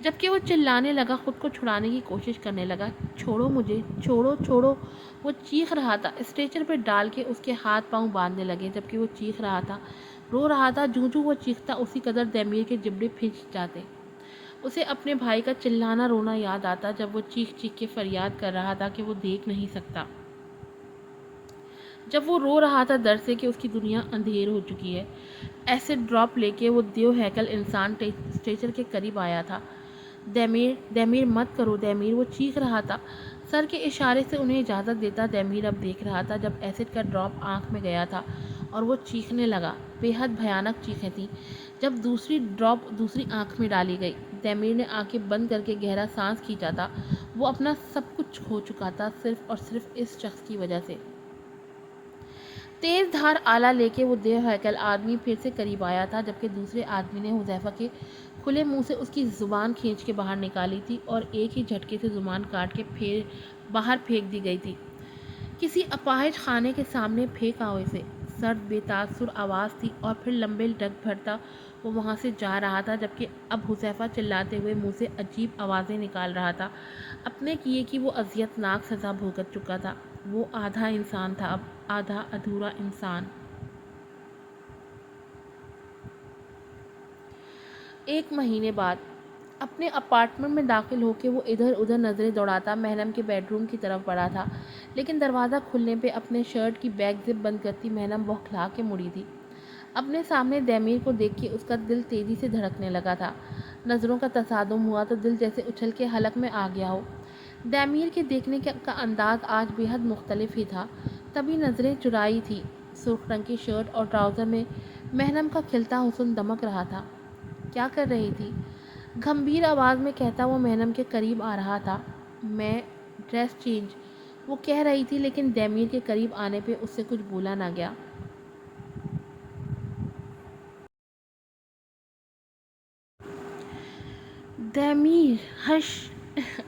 جبکہ وہ چلانے لگا، خود کو چھڑانے کی کوشش کرنے لگا۔ چھوڑو مجھے، چھوڑو چھوڑو، وہ چیخ رہا تھا۔ اسٹریچر پہ ڈال کے اس کے ہاتھ پاؤں باندھنے لگے جبکہ وہ چیخ رہا تھا، رو رہا تھا۔ جوں وہ چیختا اسی قدر دمیر کے جبڑے پھنس جاتے۔ اسے اپنے بھائی کا چلانا رونا یاد آتا جب وہ چیخ چیخ کے فریاد کر رہا تھا کہ وہ دیکھ نہیں سکتا، جب وہ رو رہا تھا درد سے کہ اس کی دنیا اندھیر ہو چکی ہے۔ ایسڈ ڈراپ لے کے وہ دیو ہیکل انسان اسٹریچر کے قریب آیا تھا۔ دمیر، دمیر مت کرو دمیر، وہ چیخ رہا تھا۔ سر کے اشارے سے انہیں اجازت دیتا دمیر اب دیکھ رہا تھا جب ایسڈ کا ڈراپ آنکھ میں گیا تھا اور وہ چیخنے لگا۔ بے حد بھیانک چیخیں تھیں۔ جب دوسری ڈراپ دوسری آنکھ میں ڈالی گئی، دمیر نے آنکھیں بند کر کے گہرا سانس کھینچا تھا۔ وہ اپنا سب کچھ کھو چکا تھا صرف اور صرف اس شخص کی وجہ سے۔ تیز دھار آلہ لے کے وہ دیو ہیکل آدمی پھر سے قریب آیا تھا جبکہ دوسرے آدمی نے حذیفہ کے کھلے منہ سے اس کی زبان کھینچ کے باہر نکالی تھی اور ایک ہی جھٹکے سے زبان کاٹ کے باہر پھینک دی گئی تھی۔ کسی اپاہج خانے کے سامنے پھینک آؤ اسے، سرد بے تاثر آواز تھی اور پھر لمبے ڈگ بھرتا وہ وہاں سے جا رہا تھا جبکہ اب حذیفہ چلاتے ہوئے منہ سے عجیب آوازیں نکال رہا تھا۔ اپنے کیے کی وہ اذیت ناک سزا بھگت چکا تھا۔ وہ آدھا انسان تھا اب، آدھا ادھورا انسان۔ ایک مہینے بعد اپنے اپارٹمنٹ میں داخل ہو کے وہ ادھر ادھر نظریں دوڑاتا مہنم کے بیڈ روم کی طرف بڑھا تھا، لیکن دروازہ کھلنے پہ اپنے شرٹ کی بیک زپ بند کرتی مہنم بوکھلا کے مڑی تھی۔ اپنے سامنے دمیر کو دیکھ کے اس کا دل تیزی سے دھڑکنے لگا تھا۔ نظروں کا تصادم ہوا تو دل جیسے اچھل کے حلق میں آ گیا ہو۔ دمیر کے دیکھنے کا انداز آج بے حد مختلف ہی تھا۔ تبھی نظریں چرائی تھی۔ سرخ رنگ کی شرٹ اور ٹراؤزر میں مہنم کا کھلتا حسن دمک رہا تھا۔ کیا کر رہی تھی؟ گھمبیر آواز میں کہتا وہ مہنم کے قریب آ رہا تھا۔ میں ڈریس چینج، وہ کہہ رہی تھی لیکن دمیر کے قریب آنے پہ اس سے کچھ بولا نہ گیا۔ دمیر ہش،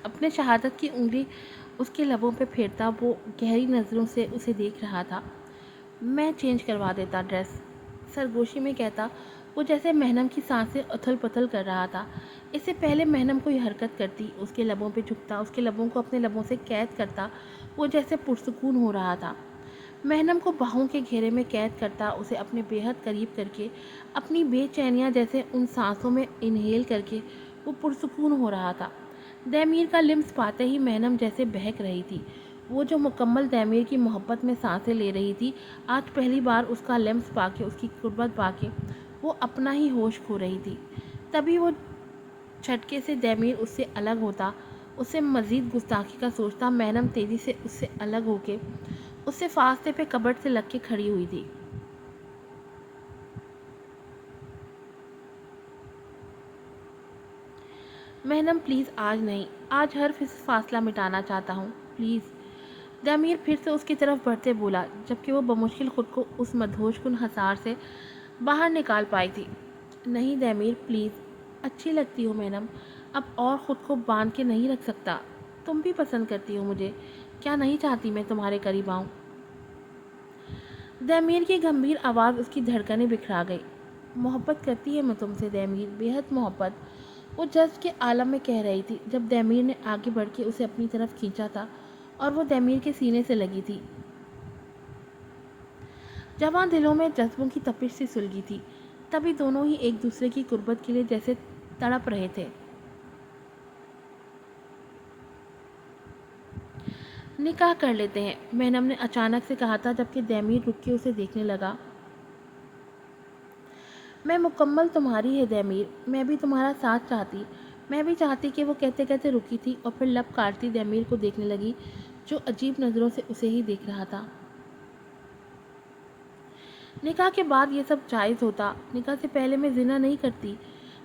اپنے شہادت کی انگلی اس کے لبوں پہ پھیرتا وہ گہری نظروں سے اسے دیکھ رہا تھا۔ میں چینج کروا دیتا ڈریس، سرگوشی میں کہتا وہ جیسے مہنم کی سانسیں اتھل پتھل کر رہا تھا۔ اس سے پہلے مہنم کوئی حرکت کرتی، اس کے لبوں پہ جھکتا، اس کے لبوں کو اپنے لبوں سے قید کرتا، وہ جیسے پرسکون ہو رہا تھا۔ مہنم کو باہوں کے گھیرے میں قید کرتا، اسے اپنے بے حد قریب کر کے اپنی بے چینیاں جیسے ان سانسوں میں انہیل کر کے وہ پرسکون ہو رہا تھا۔ دمیر کا لمس پاتے ہی مہنم جیسے بہک رہی تھی۔ وہ جو مکمل دمیر کی محبت میں سانسیں لے رہی تھی، آج پہلی بار اس کا لمس پا کے، اس کی قربت پا کے وہ اپنا ہی ہوش کھو رہی تھی۔ تبھی وہ جھٹکے سے دمیر اس سے الگ ہوتا، اس سے مزید گستاخی کا سوچتا۔ مہنم تیزی سے اس سے الگ ہو کے اس سے فاصلے پہ کبٹ سے لگ کے کھڑی ہوئی تھی۔ مہنم پلیز آج نہیں، آج ہر فاصلہ مٹانا چاہتا ہوں، پلیز۔ دمیر پھر سے اس کی طرف بڑھتے بولا جبکہ وہ بمشکل خود کو اس مدہوش کن حصار سے باہر نکال پائی تھی۔ نہیں دمیر پلیز، اچھی لگتی ہو مہنم، اب اور خود کو باندھ کے نہیں رکھ سکتا۔ تم بھی پسند کرتی ہو مجھے، کیا نہیں چاہتی میں تمہارے قریب آؤں؟ دمیر کی گمبھیر آواز اس کی دھڑکنیں بکھرا گئی۔ محبت کرتی ہے میں تم سے دمیر، بے حد محبت، وہ جذب کے عالم میں کہہ رہی تھی جب دمیر نے آگے بڑھ کے اسے اپنی طرف کھینچا تھا اور وہ دمیر کے سینے سے لگی تھی۔ جوان دلوں میں جذبوں کی تپش سی سلگی تھی۔ تبھی دونوں ہی ایک دوسرے کی قربت کے لیے جیسے تڑپ رہے تھے۔ نکاح کر لیتے ہیں، مہنم نے اچانک سے کہا تھا جبکہ دمیر رک کے اسے دیکھنے لگا۔ میں مکمل تمہاری ہے دمیر، میں بھی تمہارا ساتھ چاہتی، میں بھی چاہتی کہ وہ کہتے کہتے رکی تھی اور پھر لب کاٹتی دمیر کو دیکھنے لگی جو عجیب نظروں سے اسے ہی دیکھ رہا تھا۔ نکاح کے بعد یہ سب جائز ہوتا، نکاح سے پہلے میں زنا نہیں کرتی۔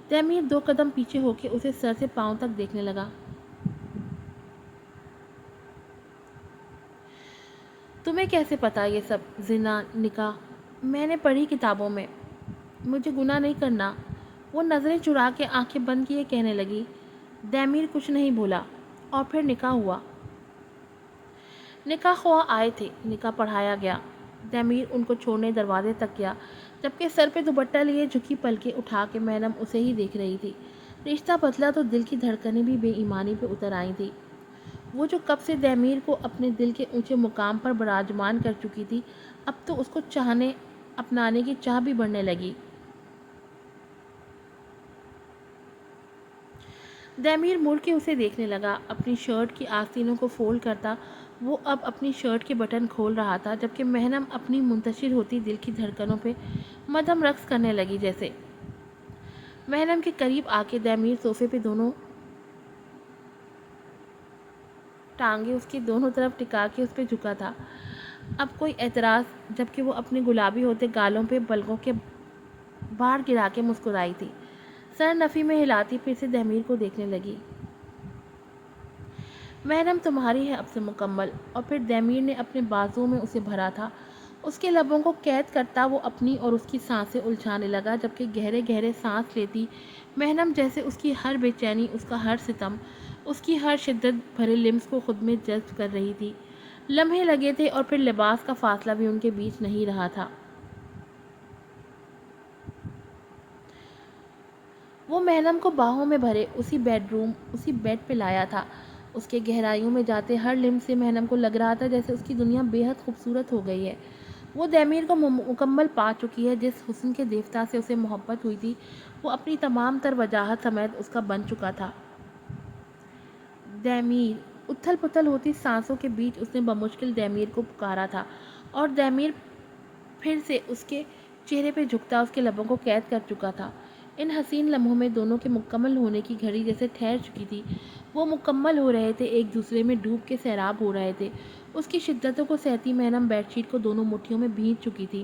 دمیر 2 قدم پیچھے ہو کے اسے سر سے پاؤں تک دیکھنے لگا۔ تمہیں کیسے پتا یہ سب زنا نکاح؟ میں نے پڑھی کتابوں میں، مجھے گناہ نہیں کرنا۔ وہ نظریں چرا کے آنکھیں بند کیے کہنے لگی۔ دمیر کچھ نہیں بولا اور پھر نکاح ہوا۔ نکاح خواہ آئے تھے، نکاح پڑھایا گیا۔ دمیر ان کو چھوڑنے دروازے تک گیا جبکہ سر پہ دوپٹہ لیے جھکی پلکیں اٹھا کے مہنم اسے ہی دیکھ رہی تھی۔ رشتہ بدلا تو دل کی دھڑکنیں بھی بے ایمانی پہ اتر آئی تھی۔ وہ جو کب سے دمیر کو اپنے دل کے اونچے مقام پر براجمان کر چکی تھی، اب تو اس کو اپنانے کی چاہ بھی بڑھنے لگی۔ دمیر مڑ کے اسے دیکھنے لگا، اپنی شرٹ کی آستینوں کو فولڈ کرتا۔ وہ اب اپنی شرٹ کے بٹن کھول رہا تھا، جبکہ مہنم اپنی منتشر ہوتی دل کی دھڑکنوں پہ مدھم رقص کرنے لگی جیسے۔ مہنم کے قریب آ کے دمیر صوفے پہ دونوں ٹانگیں اس کی دونوں طرف ٹکا کے اس پہ جھکا تھا۔ اب کوئی اعتراض، جبکہ وہ اپنے گلابی ہوتے گالوں پہ بلگوں کے بار گرا کے مسکرائی تھی۔ سر نفی میں ہلاتی پھر سے دمیر کو دیکھنے لگی۔ مہنم تمہاری ہے اب سے مکمل۔ اور پھر دمیر نے اپنے بازوؤں میں اسے بھرا تھا۔ اس کے لبوں کو قید کرتا وہ اپنی اور اس کی سانسیں الجھانے لگا، جبکہ گہرے گہرے سانس لیتی مہنم جیسے اس کی ہر بے چینی، اس کا ہر ستم، اس کی ہر شدت بھرے لمس کو خود میں جذب کر رہی تھی۔ لمحے لگے تھے اور پھر لباس کا فاصلہ بھی ان کے بیچ نہیں رہا تھا۔ وہ مہنم کو باہوں میں بھرے اسی بیڈ پہ لایا تھا۔ اس کے گہرائیوں میں جاتے ہر لمس سے مہنم کو لگ رہا تھا جیسے اس کی دنیا بے حد خوبصورت ہو گئی ہے۔ وہ دمیر کو مکمل پا چکی ہے۔ جس حسن کے دیوتا سے اسے محبت ہوئی تھی، وہ اپنی تمام تر وجاہت سمیت اس کا بن چکا تھا۔ دمیر! اتھل پتھل ہوتی سانسوں کے بیچ اس نے بمشکل دمیر کو پکارا تھا، اور دمیر پھر سے اس کے چہرے پہ جھکتا اس کے لبوں کو قید کر چکا تھا۔ ان حسین لمحوں میں دونوں کے مکمل ہونے کی گھڑی جیسے ٹھہر چکی تھی۔ وہ مکمل ہو رہے تھے، ایک دوسرے میں ڈوب کے سیراب ہو رہے تھے۔ اس کی شدتوں کو سہتی مہنم بیڈ شیٹ کو دونوں مٹھیوں میں بھینچ چکی تھی۔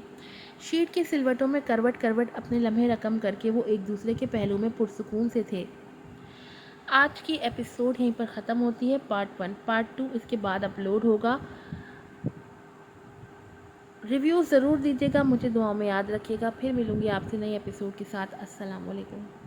شیٹ کی سلوٹوں میں کروٹ کروٹ اپنے لمحے رقم کر کے وہ ایک دوسرے کے پہلو میں پرسکون سے تھے۔ آج کی ایپیسوڈ یہیں پر ختم ہوتی ہے۔ پارٹ 1، پارٹ 2 اس کے بعد اپلوڈ ہوگا۔ ریویو ضرور دیجیے گا، مجھے دعاؤں میں یاد رکھیے گا۔ پھر ملوں گی آپ سے نئی ایپیسوڈ کے ساتھ۔ السلام علیکم۔